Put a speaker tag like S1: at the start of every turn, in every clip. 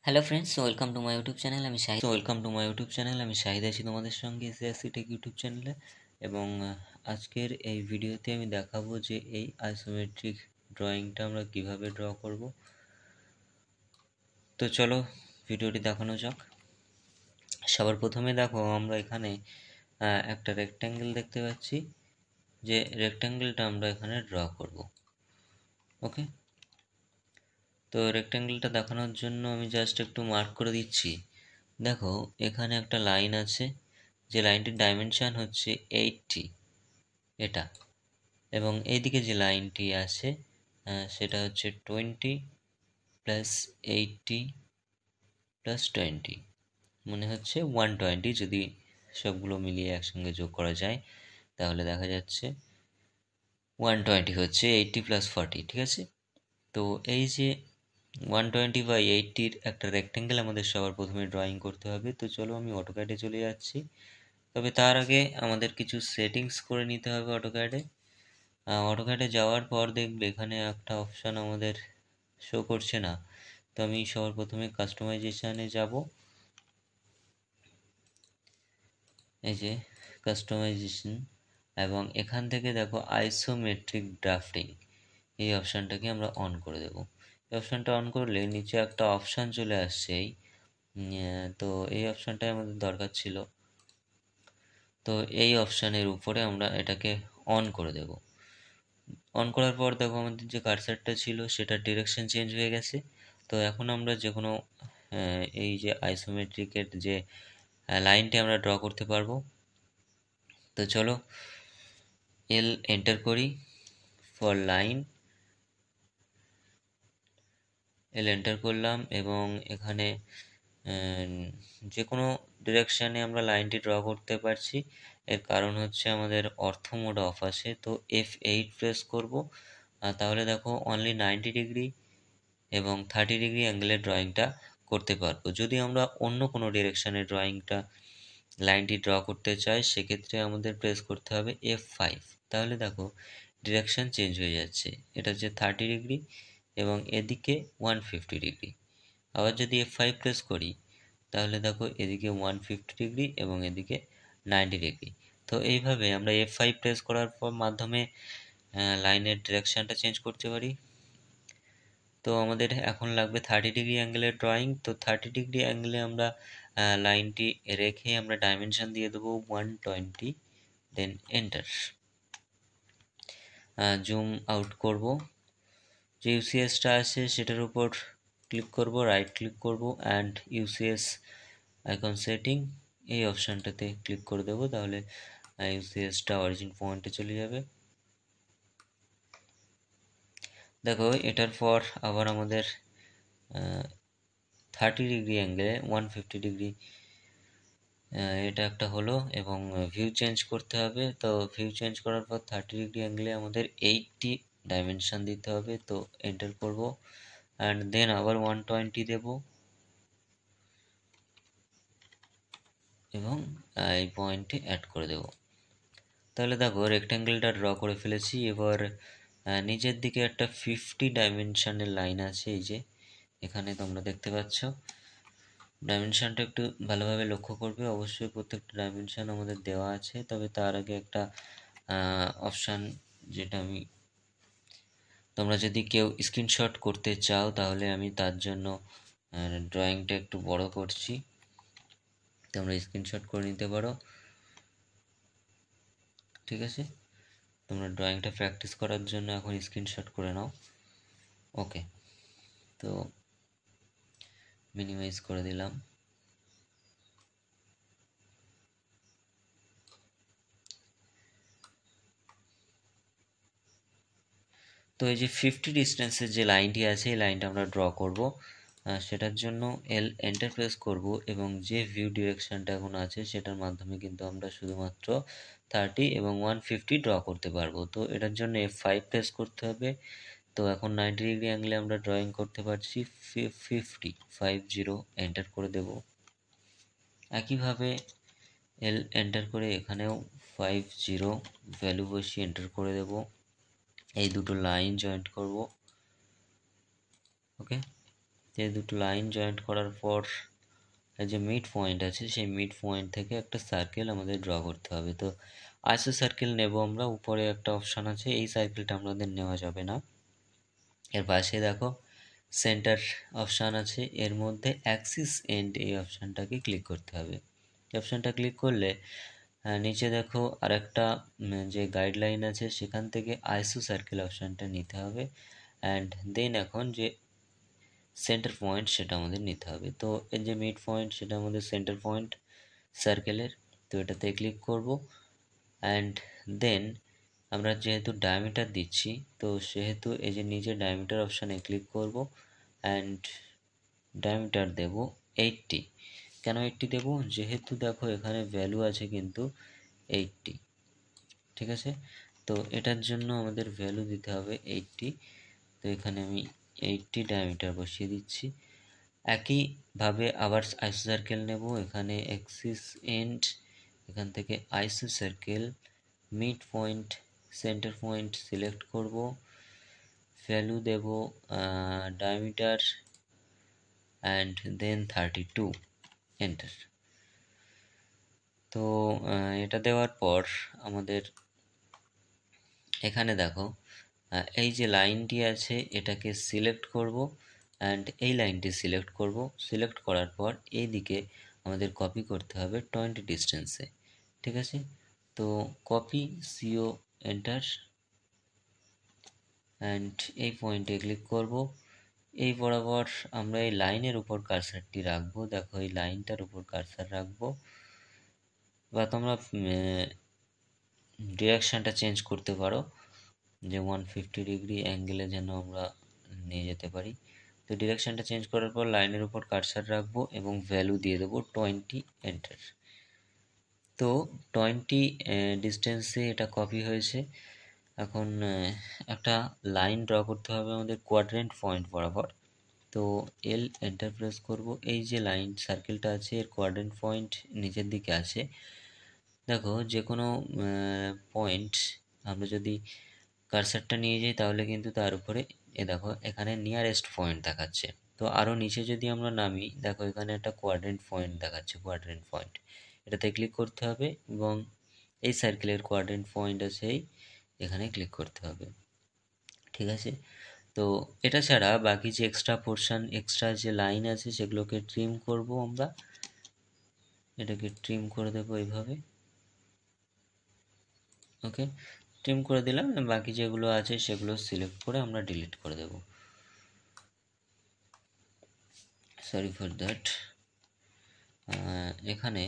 S1: Hello friends, welcome to my YouTube channel. আমি শাহিদ আছি তোমাদের সঙ্গে এসএসসি টেক ইউটিউব চ্যানেলে। এবং আজকের এই ভিডিওতে আমি দেখাবো যে এই আইসোমেট্রিক ড্রয়িংটা আমরা কিভাবে ড্র করব। তো চলো ভিডিওটি দেখানো যাক। সবার প্রথমে দেখো, আমরা এখানে একটা রেক্ট্যাঙ্গেল দেখতে পাচ্ছি, যে রেক্ট্যাঙ্গেলটা আমরা এখানে ড্র করব। ওকে, তো রেক্ট্যাঙ্গেলটা দেখানোর জন্য আমি জাস্ট একটু মার্ক করে দিচ্ছি। দেখো, এখানে একটা লাইন আছে, যে লাইনটির ডাইমেনশন হচ্ছে 80, এটা। এবং এইদিকে যে লাইনটি আছে সেটা হচ্ছে 20 প্লাস 80 প্লাস 20, মনে হচ্ছে 120। যদি সবগুলো মিলিয়ে একসঙ্গে যোগ করা যায় তাহলে দেখা যাচ্ছে 120 হচ্ছে 80 প্লাস 40, ঠিক আছে। তো এই যে 120/80-র একটা রেক্ট্যাঙ্গেল আমাদের সবার প্রথমে ড্রয়িং করতে হবে। তো চলো আমি অটোক্যাডে চলে যাচ্ছি। তবে তার আগে আমাদের কিছু সেটিংস করে নিতে হবে অটোক্যাডে। অটোক্যাডে যাওয়ার পর দেখবে এখানে একটা অপশান আমাদের শো করছে না। তো আমি সবার প্রথমে কাস্টমাইজেশানে যাব। এই যে কাস্টমাইজেশন, এবং এখান থেকে দেখো আইসোমেট্রিক ড্রাফটিং, এই অপশানটাকে আমরা অন করে দেব। এই অপশানটা অন করলে নিচে একটা অপশান চলে আসছে তো এই অপশানটাই আমাদের দরকার ছিল। তো এই অপশানের উপরে আমরা এটাকে অন করে দেব। অন করার পর দেখো আমাদের যে কার্সারটা ছিল সেটার ডিরেকশন চেঞ্জ হয়ে গেছে। তো এখন আমরা যে কোনো এই যে আইসোমেট্রিকের যে লাইনটি আমরা ড্র করতে পারবো। তো চলো এল এন্টার করি ফর লাইন। এল এন্টার করলাম এবং এখানে যে কোনো ডিরেকশানে আমরা লাইনটি ড্র করতে পারছি। এর কারণ হচ্ছে আমাদের অর্থ মোড অফ আছে। তো F8 প্রেস করব, তাহলে দেখো অনলি 90 ডিগ্রি এবং 30 ডিগ্রি অ্যাঙ্গেলের ড্রয়িংটা করতে পারবো। যদি আমরা অন্য কোনো ডিরেকশানে ড্রয়িংটা লাইনটি ড্র করতে চাই, সেক্ষেত্রে আমাদের প্রেস করতে হবে F5। তাহলে দেখো ডিরেকশান চেঞ্জ হয়ে যাচ্ছে, এটা হচ্ছে 30 ডিগ্রি এবং এদিকে 150 ডিগ্রি। আবার যদি F5 প্রেস করি তাহলে দেখো এদিকে 150 ডিগ্রি এবং এদিকে 90 ডিগ্রি। তো এইভাবে আমরা F5 প্রেস করার পর মাধ্যমে লাইনের ডিরেকশানটা চেঞ্জ করতে পারি। তো আমাদের এখন লাগবে 30 ডিগ্রি অ্যাঙ্গেলের ড্রয়িং। তো 30 ডিগ্রি অ্যাঙ্গেলে আমরা লাইনটি রেখে আমরা ডাইমেনশন দিয়ে দেবো 120, দেন এন্টার। জুম আউট করব, যে ইউসিএসটা আছে সেটার উপর ক্লিক করব, রাইট ক্লিক করব অ্যান্ড ইউসিএস আইকন সেটিং, এই অপশানটাতে ক্লিক করে দেবো। তাহলে ইউসিএসটা অরিজিন পয়েন্টে চলে যাবে। দেখো এটার পর আবার আমাদের 30 ডিগ্রি অ্যাঙ্গেলে 150 ডিগ্রি এটা একটা হলো, এবং ভিউ চেঞ্জ করতে হবে। তো ভিউ চেঞ্জ করার পর 30 ডিগ্রি অ্যাঙ্গেলে আমাদের 80 ডাইমেনশন দিতে হবে। তো এন্টার করব অ্যান্ড দেন আবার 120 দেব এবং এই পয়েন্টে অ্যাড করে দেব। তাহলে দেখো রেক্ট্যাঙ্গেলটা ড্র করে ফেলেছি। এবার নিচের দিকে একটা 50 ডাইমেনশনের লাইন আছে, এই যে এখানে তোমরা দেখতে পাচ্ছ। ডাইমেনশনটা একটু ভালোভাবে লক্ষ্য করবে, অবশ্যই প্রত্যেকটা ডাইমেনশন আমাদের দেওয়া আছে। তবে তার আগে একটা অপশান, যেটা আমি, তোমরা যদি কেউ স্ক্রিনশট করতে চাও তাহলে আমি তার জন্য ড্রয়িংটা একটু বড় করছি, তোমরা স্ক্রিনশট করে নিতে পারো, ঠিক আছে। তোমরা ড্রয়িংটা প্র্যাকটিস করার জন্য এখন স্ক্রিনশট করে নাও। ওকে, তো মিনিমাইজ করে দিলাম। তো এই যে 50 ডিস্টেন্সের যে লাইনটি আছে, এই লাইনটা আমরা ড্র করব। সেটার জন্য এল এন্টার প্রেস করব এবং যে ভিউ ডিরেকশনটা এখন আছে সেটার মাধ্যমে কিন্তু আমরা শুধুমাত্র 30 এবং 150 ড্র করতে পারবো। তো এটার জন্য F5 প্রেস করতে হবে। তো এখন 90 ডিগ্রি অ্যাঙ্গেলে আমরা ড্রয়িং করতে পারছি 50 এন্টার করে দেব। একইভাবে এল এন্টার করে এখানেও 50 ভ্যালু বসিয়ে এন্টার করে দেব। এই দুটো লাইন জয়েন্ট করব। ওকে, এই দুটো লাইন জয়েন্ট করার পর যে মিড পয়েন্ট আছে সেই মিড পয়েন্ট থেকে একটা সার্কেল আমাদের ড্র করতে হবে। তো আইসো সার্কেল নেব আমরা, উপরে একটা অপশান আছে, এই সার্কেলটা আমাদের নেওয়া যাবে না। এর পাশে দেখো সেন্টার অপশান আছে, এর মধ্যে অ্যাক্সিস এন্ড এই অপশানটাকে ক্লিক করতে হবে। এই অপশানটা ক্লিক করলে নিচে দেখো আরেকটা যে গাইডলাইন আছে সেখান থেকে আইসো সার্কেল অপশানটা নিতে হবে, অ্যান্ড দেন এখন যে সেন্টার পয়েন্ট সেটা আমাদের নিতে হবে। তো এর যে মিড পয়েন্ট সেটা আমাদের সেন্টার পয়েন্ট সার্কেলের, তো এটাতে ক্লিক করব, অ্যান্ড দেন আমরা যেহেতু ডায়ামিটার দিচ্ছি তো সেহেতু এই যে নিচে ডায়ামিটার অপশানে ক্লিক করব, অ্যান্ড ডায়ামিটার দেব 80। কেন 80 দেব? যেহেতু দেখো এখানে ভ্যালু আছে কিন্তু 80, ঠিক আছে? তো এটার জন্য আমাদের ভ্যালু দিতে হবে 80। তো এখানে আমি 80 ডায়ামিটার বসিয়ে দিচ্ছি। একইভাবে আবার আইসো সার্কেল নেব, এখানে অ্যাক্সিস এন্ড, এখান থেকে আইসো circle mid point centre point select করব, ভ্যালু দেব ডায়ামিটার অ্যান্ড দেন 32, এন্টার। তো এটা দেওয়ার পর আমাদের এখানে দেখো এই যে লাইনটি আছে এটাকে সিলেক্ট করব, অ্যান্ড এই লাইনটি সিলেক্ট করব। সিলেক্ট করার পর এই দিকে আমাদের কপি করতে হবে 20 ডিস্টেন্সে, ঠিক আছে? তো কপি সিও এন্টার, অ্যান্ড এই পয়েন্টে ক্লিক করব। এই বরাবর আমরা এই লাইনের উপর কার্সারটি রাখবো, দেখো এই লাইনটার উপর কার্সার রাখবো, বা তোমরা ডিরেকশানটা চেঞ্জ করতে পারো যে 150 ডিগ্রি অ্যাঙ্গেলে যেন আমরা নিয়ে যেতে পারি। তো ডিরেকশানটা চেঞ্জ করার পর লাইনের উপর কার্সার রাখবো এবং ভ্যালু দিয়ে দেবো 20, এন্টার। তো 20 ডিস্টেন্সে এটা কপি হয়েছে। এখন একটা লাইন ড্র করতে হবে আমাদের কোয়াড্রেন্ট পয়েন্ট বরাবর। তো এল এন্টার প্রেস করব, এই যে লাইন সার্কেলটা আছে এর কোয়াড্রেন্ট পয়েন্ট নিচের দিকে আছে। দেখো যে কোনো পয়েন্ট আমরা যদি কার্সারটা নিয়ে যাই তাহলে কিন্তু তার উপরে দেখো এখানে নিয়ারেস্ট পয়েন্ট দেখাচ্ছে। তো আরও নিচে যদি আমরা নামি, দেখো এখানে একটা কোয়াড্রেন্ট পয়েন্ট দেখাচ্ছে, কোয়াড্রেন্ট পয়েন্ট, এটাতে ক্লিক করতে হবে এবং এই সার্কেলের কোয়াড্রেন্ট পয়েন্ট আছে এখানে ক্লিক করতে হবে, ঠিক আছে? তো এটা ছাড়া বাকি যে এক্সট্রা পোর্শন, এক্সট্রা যে লাইন আছে সেগুলোকে ট্রিম করব আমরা, এটাকে ট্রিম করে দেবো এইভাবে, ওকে? ট্রিম করে দিলাম, বাকি যেগুলো আছে সেগুলো সিলেক্ট করে আমরা ডিলিট করে দেব। Sorry for that. এখানে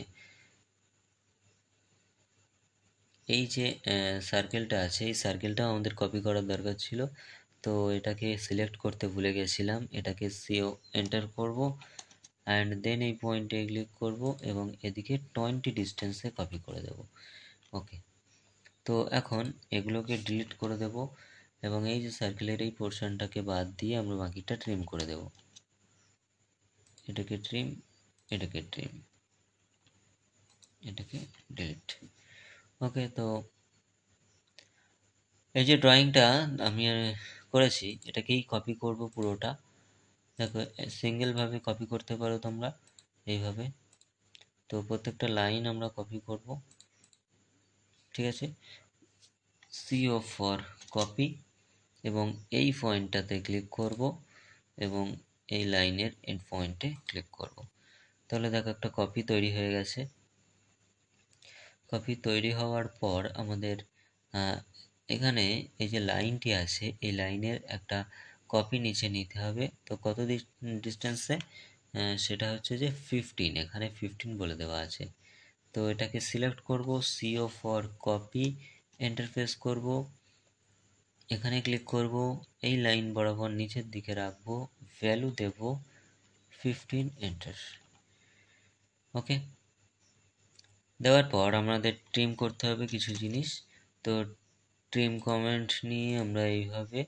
S1: এই যে সার্কেলটা আছে এই সার্কেলটাও আমাদের কপি করার দরকার ছিল, তো এটাকে সিলেক্ট করতে ভুলে গেছিলাম। এটাকে সিও এন্টার করব, অ্যান্ড দেন এই পয়েন্টে ক্লিক করব এবং এদিকে 20 ডিস্টেন্সে কপি করে দেব, ওকে? তো এখন এগুলোকে ডিলিট করে দেব এবং এই যে সার্কেলের এই পোর্শনটাকে বাদ দিয়ে আমরা বাকিটা ট্রিম করে দেব। এটাকে ট্রিম, এটাকে ট্রিম, এটাকে ডিলিট, ওকে? তো এই যে ড্রয়িংটা আমি করেছি এটাকেই কপি করব পুরোটা। দেখো সিঙ্গেলভাবে কপি করতে পারো তোমরা এইভাবে। তো প্রত্যেকটা লাইন আমরা কপি করব, ঠিক আছে? সিও ফর কপি এবং এই পয়েন্টটাতে ক্লিক করব এবং এই লাইনের এন্ড পয়েন্টে ক্লিক করব। তাহলে দেখো একটা কপি তৈরি হয়ে গেছে। কপি তৈরি হওয়ার পর আমাদের এখানে এই যে লাইনটি আছে এই লাইনের একটা কপি নিচে নিতে হবে। তো কত ডিস্টেন্সে? সেটা হচ্ছে যে 15, এখানে 15 বলে দেওয়া আছে। তো এটাকে সিলেক্ট করব, CO for copy, enter press করব, এখানে ক্লিক করব, এই লাইন বরাবর নিচের দিকে রাখবো, ভ্যালু দেব 15, এন্টার, ওকে? দেওয়ার পর আমাদের ট্রিম করতে হবে কিছু জিনিস। তো ট্রিম কমেন্ট নিয়ে আমরা এইভাবে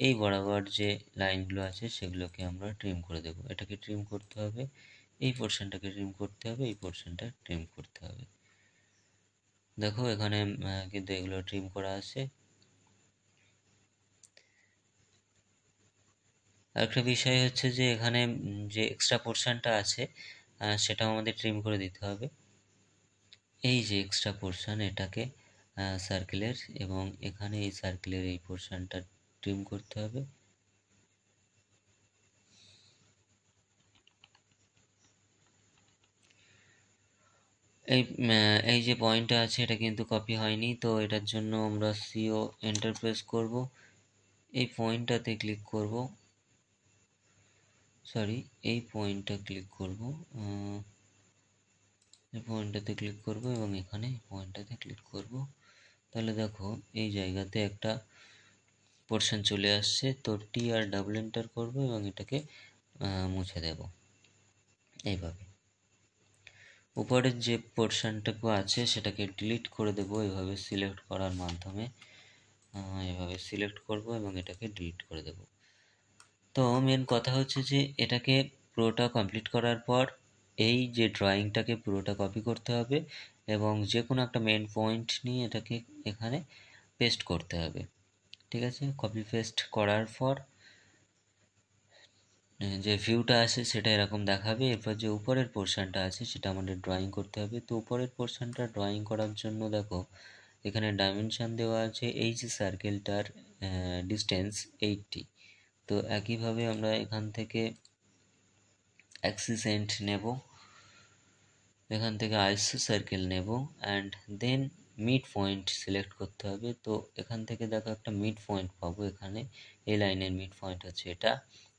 S1: এই বরাবর যে লাইনগুলো আছে সেগুলোকে আমরা ট্রিম করে দেব। এটাকে ট্রিম করতে হবে, এই পোর্শনটাকে ট্রিম করতে হবে, এই পোর্শনটা ট্রিম করতে হবে। দেখো এখানে কিন্তু এগুলো ট্রিম করা আছে। আরেকটা বিষয় হচ্ছে যে এখানে যে এক্সট্রা পোর্শনটা আছে সেটাও আমাদের ট্রিম করে দিতে হবে। এই যে এক্সট্রা পোর্শন এটাকে সার্কেলের, এবং এখানে এই সার্কেলের এই পোর্শনটা ট্রিম করতে হবে। এই যে পয়েন্টটা আছে এটা কিন্তু কপি হয়নি, তো এটার জন্য আমরা সিও এন্টার প্রেস করব, এই পয়েন্টটাতে ক্লিক করব, সরি এই পয়েন্টটা ক্লিক করব, এই পয়েন্টটাতে ক্লিক করব এবং এখানে এই পয়েন্টটাতে ক্লিক করব। তাহলে দেখো এই জায়গাতে একটা পোর্শন চলে আসছে, তো টি আর ডাবল এন্টার করব এবং এটাকে মুছে দেব এইভাবে। উপরের যে পোর্শনটুকু আছে সেটাকে ডিলিট করে দেব এভাবে সিলেক্ট করার মাধ্যমে, এভাবে সিলেক্ট করব এবং এটাকে ডিলিট করে দেব। তো মেন কথা হচ্ছে যে এটাকে পুরোটা কমপ্লিট করার পর এই যে ড্রয়িংটাকে পুরোটা কপি করতে হবে এবং যে কোনো একটা মেন পয়েন্ট নিয়ে এটাকে এখানে পেস্ট করতে হবে। ঠিক আছে, কপি পেস্ট করার পর যে ভিউটা আছে সেটা এরকম দেখাবে। এরপর যে উপরের পোর্শনটা আছে সেটা আমাদের ড্রয়িং করতে হবে। তো উপরের পোর্শনটা ড্রয়িং করার জন্য দেখো এখানে ডাইমেনশন দেওয়া আছে, এই যে সার্কেলটার ডিস্টেন্স 80। তো একইভাবে আমরা এখান থেকে অ্যাক্সিস এন্ড নেব, এখান থেকে আইসো সার্কেল নেব and then mid point select করতে হবে। তো এখান থেকে দেখো একটা মিড পয়েন্ট পাবো, এখানে এই লাইনের মিড পয়েন্ট হচ্ছে এটা,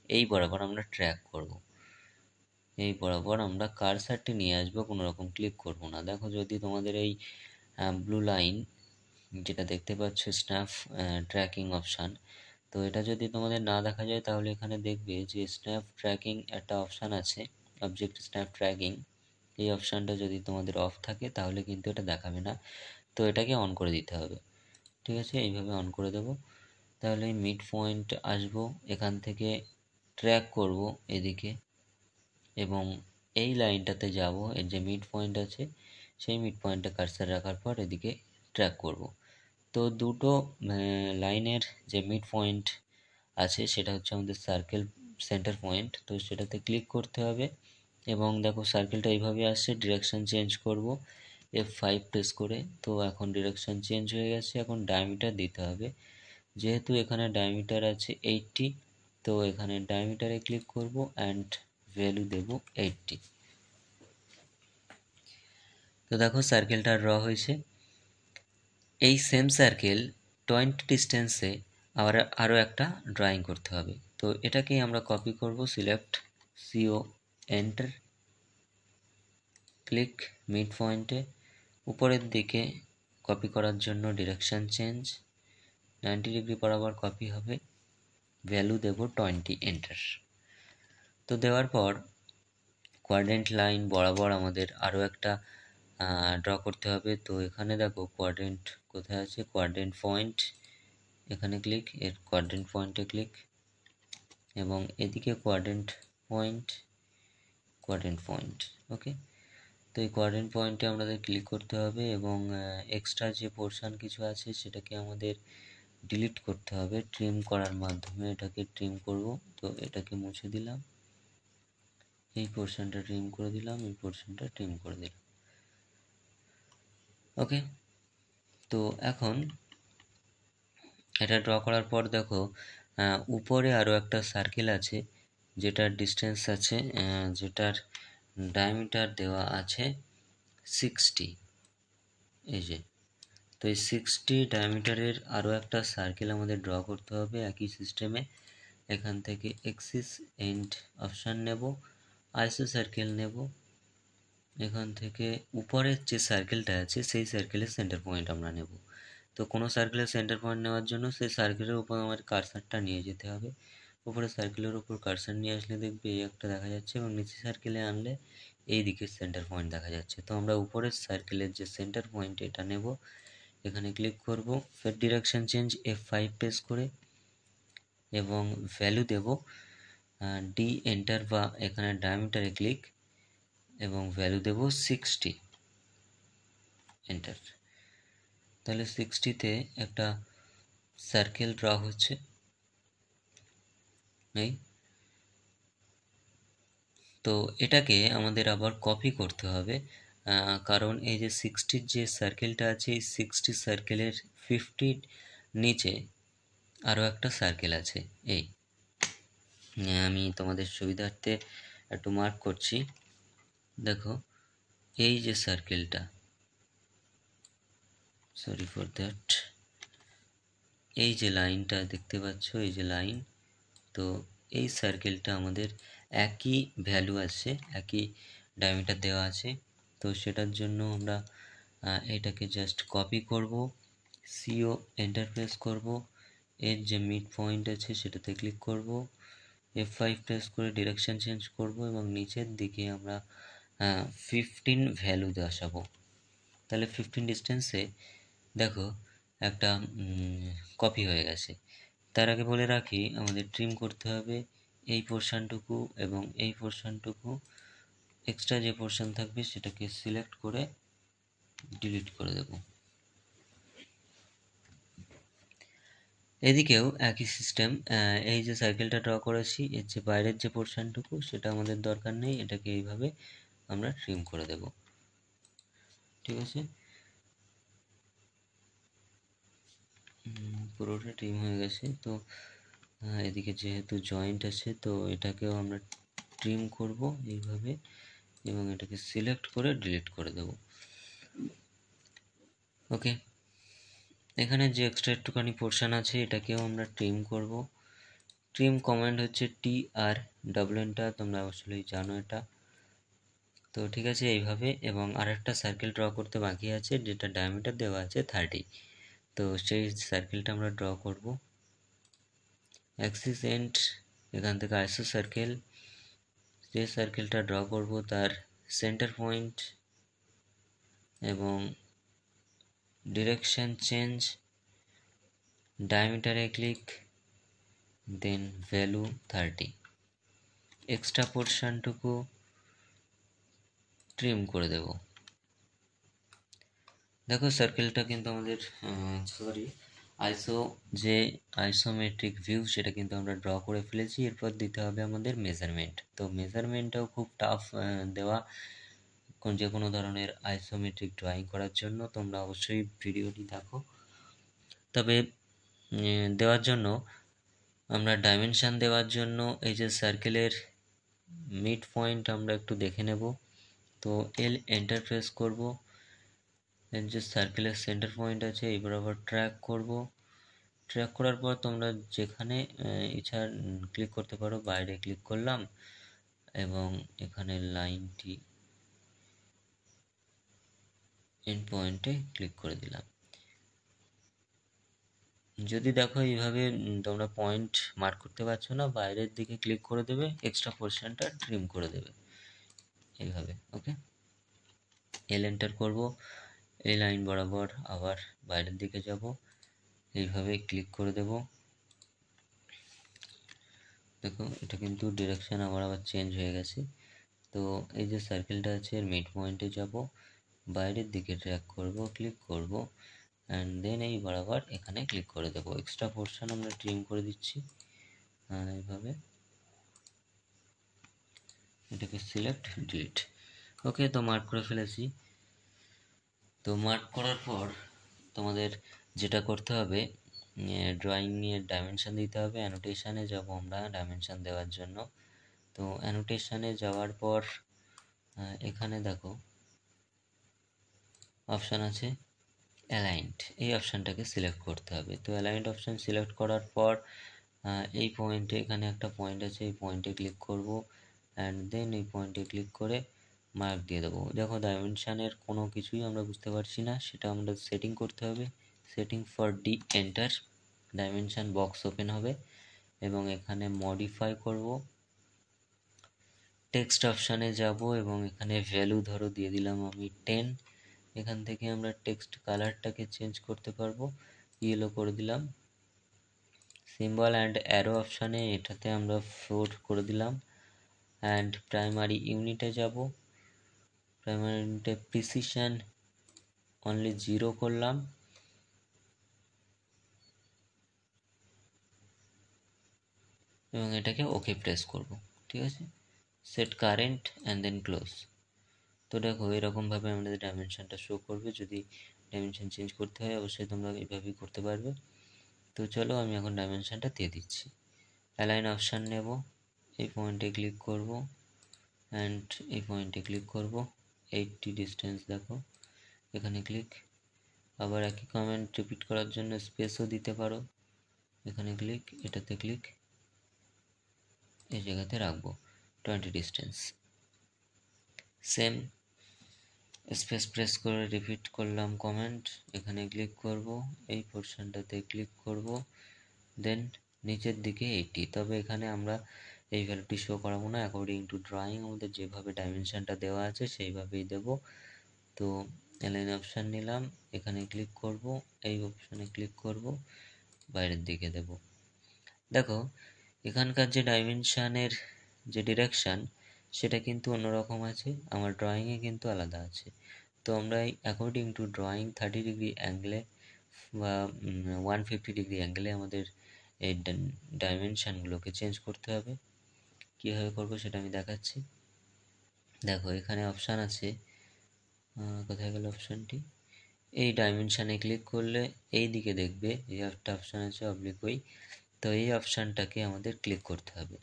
S1: এই বরাবর আমরা ট্র্যাক করব, এই বরাবর আমরা কার্সারটি নিয়ে আসবো, কোনো রকম ক্লিক করব না। দেখো যদি তোমাদের এই ব্লু লাইন যেটা দেখতে পাচ্ছ স্ন্যাপ ট্র্যাকিং অপশান, তো এটা যদি তোমাদের না দেখা যায় তাহলে এখানে দেখবে যে স্ন্যাপ ট্র্যাকিং একটা অপশান আছে, অবজেক্ট স্ন্যাপ ট্র্যাকিং, এই অপশানটা যদি তোমাদের অফ থাকে তাহলে কিন্তু এটা দেখাবে না, তো এটাকে অন করে দিতে হবে। ঠিক আছে, এইভাবে অন করে দেব। তাহলে মিড পয়েন্ট আসবো, এখান থেকে ট্র্যাক করব এদিকে এবং এই লাইনটাতে যাব, এর যে মিড পয়েন্ট আছে সেই মিড পয়েন্টে কার্সার রাখার পর এদিকে ট্র্যাক করব। তো দুটো লাইনের যে মিড পয়েন্ট আছে সেটা হচ্ছে আমাদের সার্কেল সেন্টার পয়েন্ট, তো সেটাতে ক্লিক করতে হবে এবং দেখো সার্কেলটা এইভাবে আসছে। ডিরেকশন চেঞ্জ করব F5 প্রেস করে, তো এখন ডিরেকশন চেঞ্জ হয়ে গেছে। এখন ডায়ামিটার দিতে হবে, যেহেতু এখানে ডায়ামিটার আছে 80, তো এখানে ডায়ামিটারে ক্লিক করব অ্যান্ড ভ্যালু দেব 80। তো দেখো সার্কেলটা ড্র হয়েছে। এই সেম সার্কেল 20 ডিস্টেন্সে আবার আরও একটা ড্রয়িং করতে হবে। তো এটাকেই আমরা কপি করব, select CO enter click mid পয়েন্টে উপরের দিকে কপি করার জন্য ডিরেকশন চেঞ্জ 90 ডিগ্রি বরাবর কপি হবে, ভ্যালু দেব 20 এন্টার। তো দেওয়ার পর কোয়াড্রেন্ট লাইন বরাবর আমাদের আরও একটা ড্র করতে হবে। তো এখানে দেখো কোয়াড্রেন্ট কোথায় আছে, কোয়াড্রেন্ট পয়েন্ট, এখানে ক্লিক, এর কোয়াড্রেন্ট পয়েন্টে ক্লিক এবং এদিকে কোয়াড্রেন্ট পয়েন্ট, কোয়াড্রেন্ট পয়েন্ট। ওকে, তো এই কোয়াড্রেন্ট পয়েন্টে আমাদের ক্লিক করতে হবে এবং এক্সট্রা যে পোর্শন কিছু আছে সেটাকে আমাদের ডিলিট করতে হবে ট্রিম করার মাধ্যমে। এটাকে ট্রিম করব, তো এটাকে মুছে দিলাম, এই পোর্শনটা ট্রিম করে দিলাম, এই পোর্শনটা ট্রিম করে দিলাম। ওকে, তো এখন এটা ড্র করার পর দেখো উপরে আরও একটা সার্কেল আছে যেটার ডিস্টেন্স আছে, যেটার ডায়ামিটার দেওয়া আছে 60, এই যে। তো এই 60 ডায়ামিটারের আরও একটা সার্কেল আমাদের ড্র করতে হবে একই সিস্টেমে। এখান থেকে এক্সিস এন্ড অপশান নেব, আইসো সার্কেল নেব, এখান থেকে উপরের যে সার্কেলটা আছে সেই সার্কেলের সেন্টার পয়েন্ট আমরা নেব। তো কোনো সার্কেলের সেন্টার পয়েন্ট নেওয়ার জন্য সেই সার্কেলের উপর আমার কার্সারটা নিয়ে যেতে হবে। উপরে সার্কেলের উপর কার্সার নিয়ে আসলে দেখবে এই একটা দেখা যাচ্ছে এবং নিচে সার্কেলে আনলে এই দিকে সেন্টার পয়েন্ট দেখা যাচ্ছে। তো আমরা উপরের সার্কেলের যে সেন্টার পয়েন্ট এটা নেব, এখানে ক্লিক করব, ফের ডিরেকশন চেঞ্জ F5 প্রেস করে এবং ভ্যালু দেব ডি এন্টার বা এখানে ডায়ামিটারে ক্লিক এবং ভ্যালু দেব 60 এন্টার। তাহলে 60তে একটা সার্কেল ড্র হচ্ছে, এই তো এটাকে আমাদের আবার কপি করতে হবে, কারণ এই যে 60 যে সার্কেলটা আছে এই 60 সার্কেলের 50 নিচে আরও একটা সার্কেল আছে। এই আমি তোমাদের সুবিধার্থে একটু মার্ক করছি। দেখো এই যে সার্কেলটা, সরি ফর দ্যাট, এই যে লাইনটা দেখতে পাচ্ছ, এই যে লাইন, তো এই সার্কেলটা আমাদের একই ভ্যালু আছে, একই ডায়ামিটার দেওয়া আছে। তো সেটার জন্য আমরা এটাকে জাস্ট কপি করব, সিও এন্টার প্রেস করব, এর যে মিড পয়েন্ট আছে সেটাতে ক্লিক করব, F5 প্রেস করে ডিরেকশন চেঞ্জ করব এবং নিচের দিকে আমরা 15 ভ্যালু বসাবো। তাহলে 15 ডিস্টেন্সে দেখো একটা কপি হয়ে গেছে। তার আগে বলে রাখি আমাদের ট্রিম করতে হবে এই পোর্শনটুকু এবং এই পোর্শনটুকু, এক্সট্রা যে পোর্শন থাকবে সেটাকে সিলেক্ট করে ডিলিট করে দেব। এদিকেও একই সিস্টেম, এই যে সার্কেলটা ড্র করেছি এর যে বাইরের যে পোর্শনটুকু সেটা আমাদের দরকার নেই, এটাকে এইভাবে আমরা ট্রিম করে দেব। ঠিক আছে, পুরোটা ট্রিম হয়ে গেছে। তো এদিকে যেহেতু জয়েন্ট আছে তো এটাকেও আমরা ট্রিম করব এইভাবে এবং এটাকে সিলেক্ট করে ডিলিট করে দেব। ওকে, এখানে যে এক্সট্রা একটুখানি পোর্শন আছে এটাকেও আমরা ট্রিম করব। ট্রিম কমান্ড হচ্ছে TR, তোমরা অবশ্যই জানো এটা। তো ঠিক আছে এইভাবে, এবং আরেকটা সার্কেল ড্র করতে বাকি আছে যেটা ডায়ামিটার দেওয়া আছে 30। তো সেই সার্কেলটা আমরা ড্র করব। অ্যাক্সিস এন্ড, এখান থেকে আইসো সার্কেল, যে সার্কেলটা ড্র করব তার সেন্টার পয়েন্ট এবং ডিরেকশন চেঞ্জ, ডায়ামিটারে ক্লিক, দেন ভ্যালু 30, এক্সট্রা পোর্শনটুকু ট্রিম করে দেব। দেখো সার্কেলটা কিন্তু আমাদের সরি যে আইসোমেট্রিক ভিউ সেটা কিন্তু আমরা ড্র করে ফেলেছি। এরপর দিতে হবে আমাদের মেজারমেন্ট। তো মেজারমেন্টটাও খুব টাফ দেওয়া যে কোনো ধরনের আইসোমেট্রিক ড্রয়িং করার জন্য, তোমরা অবশ্যই ভিডিওটি দেখো। তবে দেওয়ার জন্য আমরা ডাইমেনশন দেওয়ার জন্য এই যে সার্কেলের মিড পয়েন্ট আমরা একটু দেখে নেব। তো এন্টার প্রেস করব, এর যে সার্কেলের সেন্টার পয়েন্ট আছে এই বরাবর ট্র্যাক করব। ট্র্যাক করার পর তোমরা যেখানে ইচ্ছা ক্লিক করতে পারো। বাইরে ক্লিক করলাম এবং এখানে লাইনটি এন্ড পয়েন্টে ক্লিক করে দিলাম। যদি দেখো এইভাবে তোমরা পয়েন্ট মার্ক করতে পারছো না, বাইরের দিকে ক্লিক করে দেবে, এক্সট্রা পোর্শনটা ট্রিম করে দেবে এইভাবে। ওকে, এন্টার করব, এই লাইন বরাবর আবার বাইরের দিকে যাব, এইভাবে ক্লিক করে দেব। দেখো এটা কিন্তু ডিরেকশন আবার চেঞ্জ হয়ে গেছে। তো এই যে সার্কেলটা আছে এর মিড পয়েন্টে যাব, বাইরের দিকে ট্র্যাক করব, ক্লিক করব অ্যান্ড দেন এই বরাবর এখানে ক্লিক করে দেবো। এক্সট্রা পোর্শন আমরা ট্রিম করে দিচ্ছি এইভাবে, এটাকে সিলেক্ট ডিলিট। ওকে, তো মার্ক করে ফেলেছি। তো মার্ক করার পর তোমাদের যেটা করতে হবে, ড্রয়িং নিয়ে ডাইমেনশন দিতে হবে। অ্যানোটেশানে যাব আমরা ডাইমেনশন দেওয়ার জন্য। তো অ্যানোটেশানে যাওয়ার পর এখানে দেখো অপশান আছে অ্যালাইন্ড, এই অপশানটাকে সিলেক্ট করতে হবে। তো অ্যালাইন্ড অপশান সিলেক্ট করার পর এই পয়েন্টে, এখানে একটা পয়েন্ট আছে, এই পয়েন্টে ক্লিক করব অ্যান্ড দেন এই পয়েন্টে ক্লিক করে মার্ক দিয়ে দেবো। দেখো ডাইমেনশানের কোনো কিছুই আমরা বুঝতে পারছি না, সেটা আমরা সেটিং করতে হবে। Setting for enter, dimension box open হবে এবং এখানে মডিফাই করব। টেক্সট অপশানে যাব এবং এখানে ভ্যালু ধরো দিয়ে দিলাম আমি 10। এখান থেকে আমরা টেক্সট কালারটাকে চেঞ্জ করতে পারবো, ইয়েলো করে দিলাম। সিম্বল অ্যান্ড অ্যারো অপশানে এটাতে আমরা 4 করে দিলাম অ্যান্ড প্রাইমারি ইউনিটে যাব। প্রাইমারি ইউনিটে প্রিসিশন অনলি 0 করলাম এবং এটাকে ওকে প্রেস করব। ঠিক আছে, set current and then close. তো দেখো এরকমভাবে আমাদের ডাইমেনশনটা শো করবে। যদি ডাইমেনশন চেঞ্জ করতে হয় অবশ্যই তোমরা এইভাবেই করতে পারবে। তো চলো আমি এখন ডাইমেনশনটা দিয়ে দিচ্ছি। অ্যালাইন অপশান নেব, এই পয়েন্টে ক্লিক করব অ্যান্ড এই পয়েন্টে ক্লিক করব, 80 ডিস্টেন্স দেখো, এখানে ক্লিক। আবার একই কমেন্ট রিপিট করার জন্য স্পেসও দিতে পারো, এখানে ক্লিক, এটাতে ক্লিক, এই জায়গাতে রাখবো 20 ডিস্টেন্স। সেম স্পেস প্রেস করে রিপিট করলাম কমেন্ট, এখানে ক্লিক করব, এই পোর্শনটাতে ক্লিক করব, দেন নিচের দিকে 80। তবে এখানে আমরা এই ভ্যালুটি শো করাবো না, অ্যাকর্ডিং টু ড্রয়িং আমাদের যেভাবে ডাইমেনশনটা দেওয়া আছে সেইভাবেই দেব। তো অ্যালাইন অপশান নিলাম, এখানে ক্লিক করব, এই অপশানে ক্লিক করব, বাইরের দিকে দেব। দেখো এখানকার যে ডাইমেনশনের যে ডিরেকশান সেটা কিন্তু অন্যরকম আছে, আমার ড্রয়িংয়ে কিন্তু আলাদা আছে। তো আমরা অ্যাকর্ডিং টু ড্রয়িং 30 ডিগ্রি অ্যাঙ্গেলে বা 150 ডিগ্রি অ্যাঙ্গেলে আমাদের এই ডাইমেনশানগুলোকে চেঞ্জ করতে হবে। কীভাবে করবো সেটা আমি দেখাচ্ছি। দেখো এখানে অপশান আছে, কোথায় গেল অপশানটি, এই ডাইমেনশানে ক্লিক করলে এই দিকে দেখবে এই একটা অপশান আছে অবলিক ওই। তো এই অপশানটাকে আমাদের ক্লিক করতে হবে।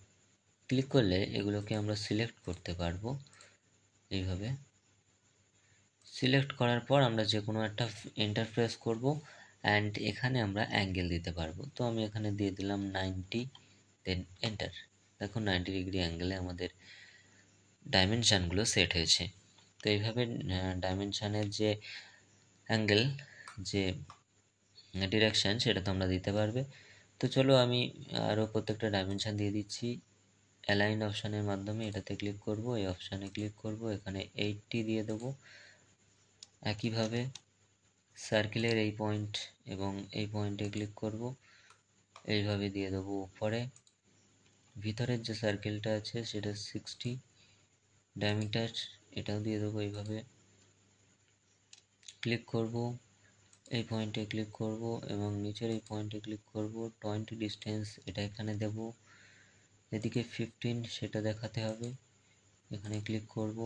S1: ক্লিক করলে এগুলোকে আমরা সিলেক্ট করতে পারবো এইভাবে। সিলেক্ট করার পর আমরা যে কোনো একটা এন্টার প্রেস করবো অ্যান্ড এখানে আমরা অ্যাঙ্গেল দিতে পারবো। তো আমি এখানে দিয়ে দিলাম 90, দেন এন্টার। দেখো 90 ডিগ্রি অ্যাঙ্গেলে আমাদের ডাইমেনশানগুলো সেট হয়েছে। তো এইভাবে ডাইমেনশানের যে অ্যাঙ্গেল, যে ডিরেকশান সেটা তোমরা দিতে পারবে। তো চলো আমি আরও প্রত্যেকটা ডাইমেনশান দিয়ে দিচ্ছি। অ্যালাইন অপশানের মাধ্যমে এটাতে ক্লিক করব, এই অপশানে ক্লিক করব, এখানে 80 দিয়ে দেবো। একইভাবে সার্কেলের এই পয়েন্ট এবং এই পয়েন্টে ক্লিক করব, এইভাবে দিয়ে দেবো উপরে। ভিতরের যে সার্কেলটা আছে সেটা 60 ডায়ামিটার, এটাও দিয়ে দেবো এইভাবে। ক্লিক করব, এই পয়েন্টে ক্লিক করব এবং নিচের এই পয়েন্টে ক্লিক করব, 20 ডিস্টেন্স এটা এখানে দেব। এদিকে 15 সেটা দেখাতে হবে, এখানে ক্লিক করব।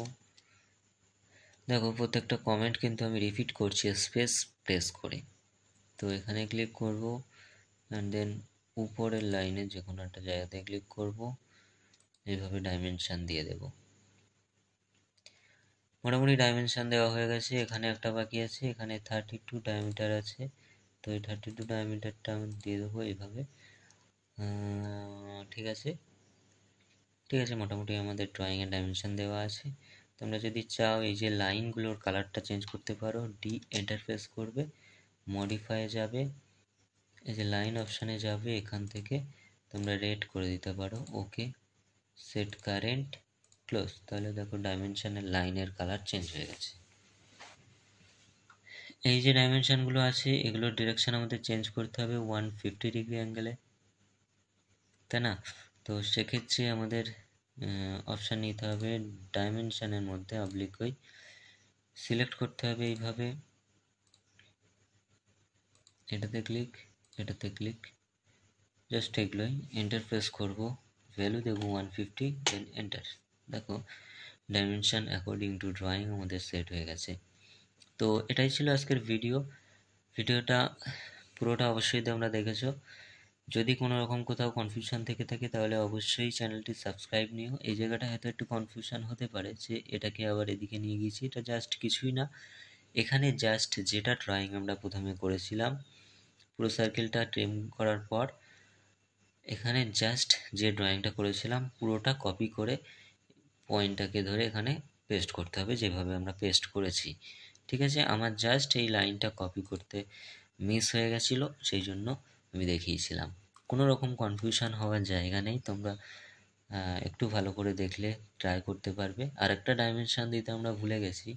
S1: দেখো প্রত্যেকটা কমেন্ট কিন্তু আমি রিপিট করছি স্পেস প্রেস করে। তো এখানে ক্লিক করব অ্যান্ড দেন উপরের লাইনে যে কোনো একটা জায়গাতে ক্লিক করব, এইভাবে ডাইমেনশান দিয়ে দেব। মোটামুটি ডাইমেনশান দেওয়া হয়ে গেছে। এখানে একটা বাকি আছে, এখানে 32 ডায়ামিটার আছে। তো এই 32 ডায়ামিটারটা আমি দিয়ে দেবো এইভাবে। ঠিক আছে, ঠিক আছে, মোটামুটি আমাদের ড্রয়িংয়ের ডাইমেনশান দেওয়া আছে। তোমরা যদি চাও এই যে লাইনগুলোর কালারটা চেঞ্জ করতে পারো, ডি এন্টারফেস করবে, মডিফাই যাবে, এই যে লাইন অপশানে যাবে, এখান থেকে তোমরা রেড করে দিতে পারো, ওকে, সেট কারেন্ট, ক্লোজ। তাহলে দেখো ডাইমেনশানের লাইনের কালার চেঞ্জ হয়ে গেছে। এই যে ডাইমেনশানগুলো আছে এগুলোর ডিরেকশান আমাদের চেঞ্জ করতে হবে 150 ডিগ্রি অ্যাঙ্গেলে, তাই না? তো সেক্ষেত্রে আমাদের অপশান নিতে হবে ডাইমেনশানের মধ্যে অবলিকুই সিলেক্ট করতে হবে এইভাবে, এটাতে ক্লিক, এটাতে ক্লিক, জাস্ট এগুলোই এন্টার প্রেস করবো, ভ্যালু দেবো 150, দেন এন্টার। দেখো ডাইমেনশান অ্যাকর্ডিং টু ড্রয়িং আমাদের সেট হয়ে গেছে। তো এটাই ছিল আজকের ভিডিওটা পুরোটা অবশ্যই তোমরা দেখেছো। যদি কোনো রকম কোথাও কনফিউশন থেকে থাকে তাহলে অবশ্যই চ্যানেলটি সাবস্ক্রাইব নিও। এই জায়গাটা হয়তো একটু কনফিউশন হতে পারে যে এটাকে আবার এদিকে নিয়ে গিয়েছি, এটা জাস্ট কিছুই না। এখানে জাস্ট যেটা ড্রয়িং আমরা প্রথমে করেছিলাম পুরো সার্কেলটা ট্রিম করার পর এখানে জাস্ট যে ড্রয়িংটা করেছিলাম পুরোটা কপি করে পয়েন্টটাকে ধরে এখানে পেস্ট করতে হবে যেভাবে আমরা পেস্ট করেছি। ঠিক আছে, আমার জাস্ট এই লাইনটা কপি করতে মিস হয়ে গেছিলো, সেই জন্য আমি দেখিয়েছিলাম। কোনো রকম কনফিউশন হওয়ার জায়গা নেই, তোমরা একটু ভালো করে দেখলে ট্রাই করতে পারবে। আর একটা ডাইমেনশান দিতে আমরা ভুলে গেছি,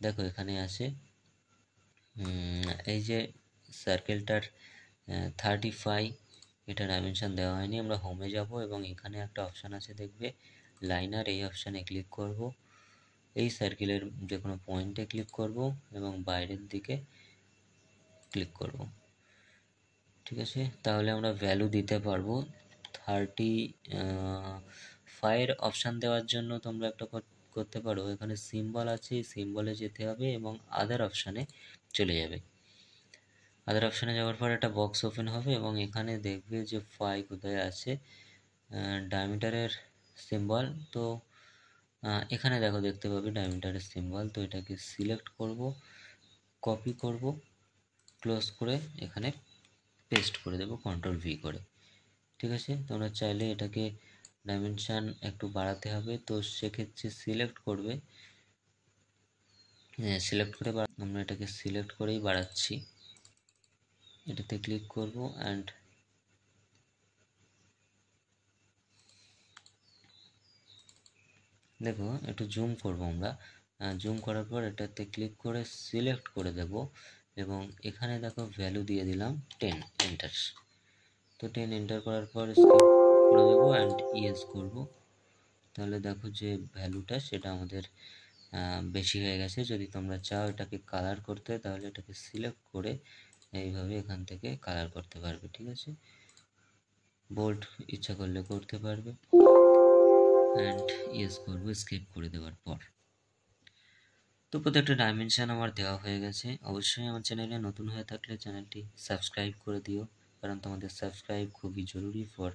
S1: দেখো এখানে আছে এই যে সার্কেলটার 35, এটা ডাইমেনশান দেওয়া হয়নি। আমরা হোমে যাব এবং এখানে একটা অপশান আছে দেখবে লাইনার, এই অপশানে ক্লিক করব, এই সার্কেলের যে কোনো পয়েন্টে ক্লিক করব এবং বাইরের দিকে ক্লিক করব। ঠিক আছে, তাহলে আমরা ভ্যালু দিতে পারবো 35 ফাইয়ের অপশান দেওয়ার জন্য তোমরা একটা করতে পারো, এখানে সিম্বল আছে, এই সিম্বলে যেতে হবে এবং আদার অপশানে চলে যাবে। আদার অপশানে যাওয়ার পর একটা বক্স ওপেন হবে এবং এখানে দেখবে যে ফাই কোথায় আছে, ডায়ামিটারের সিম্বল। তো এখানে দেখো দেখতে পাবে ডায়ামিটারের সিম্বল। তো এটাকে সিলেক্ট করব, কপি করব, ক্লোজ করে এখানে পেস্ট করে দেবো কন্ট্রোল V করে। ঠিক আছে, তোমরা চাইলে এটাকে ডাইমেনশান একটু বাড়াতে হবে, তো সেক্ষেত্রে সিলেক্ট করবে, সিলেক্ট করে আমরা এটাকে সিলেক্ট করেই বাড়াচ্ছি। এটাতে ক্লিক করব অ্যান্ড দেখো একটু জুম করব আমরা। জুম করার পর এটাতে ক্লিক করে সিলেক্ট করে দেব এবং এখানে দেখো ভ্যালু দিয়ে দিলাম 10, এন্টার। তো 10 এন্টার করার পর স্কিপ করে দেবো অ্যান্ড ইয়েস করব। তাহলে দেখো যে ভ্যালুটা সেটা আমাদের বেশি হয়ে গেছে। যদি তোমরা চাও এটাকে কালার করতে, তাহলে এটাকে সিলেক্ট করে এইভাবে এখান থেকে কালার করতে পারবে। ঠিক আছে, বোল্ড ইচ্ছা করলে করতে পারবে অ্যান্ড ইয়েস করবো স্কিপ করে দেওয়ার পর। তো প্রত্যেকটা ডাইমেনশন আমার দেওয়া হয়ে গেছে। অবশ্যই আমার চ্যানেলে নতুন হয়ে থাকলে চ্যানেলটি সাবস্ক্রাইব করে দিও, কারণ তোমাদের সাবস্ক্রাইব খুবই জরুরি ফর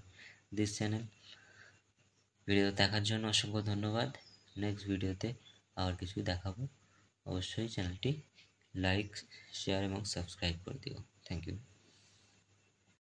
S1: দিস চ্যানেল। ভিডিও দেখার জন্য অসংখ্য ধন্যবাদ। নেক্সট ভিডিওতে আবার কিছু দেখাবো। অবশ্যই চ্যানেলটি লাইক, শেয়ার এবং সাবস্ক্রাইব করে দিও। Thank you.